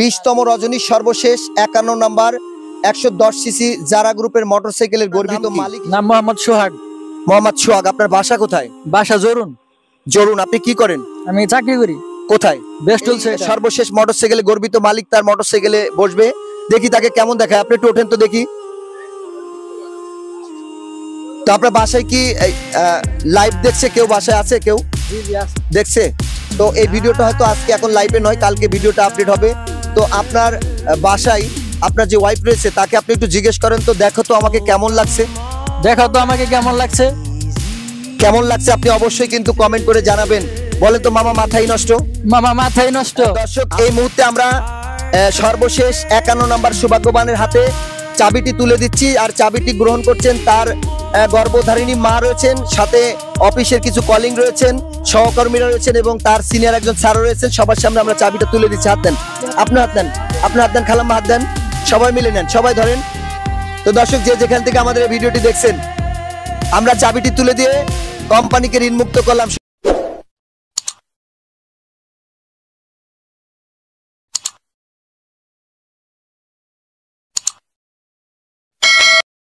20তম রজনী সর্বশেষ 51 নম্বর 110 সিসি জারা গ্রুপের মোটরসাইকেলের গর্বিত মালিক নাম মোহাম্মদ সোহাগ। মোহাম্মদ সোহাগ, আপনার বাসা কোথায়? বাসা জরুন। জরুন। আপনি কি করেন? আমি চাকরি করি। কোথায়? বেস্টল। সর্বশেষ মোটরসাইকেলের গর্বিত মালিক তার মোটরসাইকেলে বসবে, দেখি তাকে কেমন দেখায়। আপনি একটু ওঠেন তো দেখি। তো আপনার বাসায় কি লাইভ দেখছে কেউ? বাসায় আছে কেউ দেখছে? তো এই ভিডিওটা হয়তো আজকে এখন লাইভে নয়, কালকে ভিডিওটা আপডেট হবে। তো আপনার বাসায় আপনার যে ওয়াইফ রয়েছে তাকে আপনি একটু জিজ্ঞেস করেন তো, দেখো তো আমাকে কেমন লাগছে, দেখাও তো আমাকে কেমন লাগছে। কেমন লাগছে আপনি অবশ্যই কিন্তু কমেন্ট করে জানাবেন। বলেন তো মামা মাথাই নষ্ট, মামা মাথায় নষ্ট। দর্শক এই মুহূর্তে আমরা সর্বশেষ 51 নম্বর সৌভাগ্যবানের হাতে চাবিটি তুলে দিচ্ছি, আর চাবিটি গ্রহণ করছেন তার গর্ভধারিণী মা রয়েছেন, সাথে অফিসের কিছু কলিং রয়েছেন, সহকর্মীরা রয়েছেন এবং তার সিনিয়র একজন স্যারও রয়েছেন। সবার সামনে আমরা চাবিটা তুলে দিচ্ছি। হাত দেন, আপনার হাত দেন, আপনার হাত দেন, খালাম্মা হাত দেন, সবাই মিলে নেন, সবাই ধরেন। তো দর্শক যে যেখান থেকে আমাদের এই ভিডিওটি দেখছেন, আমরা চাবিটি তুলে দিয়ে কোম্পানিকে ঋণমুক্ত করলাম।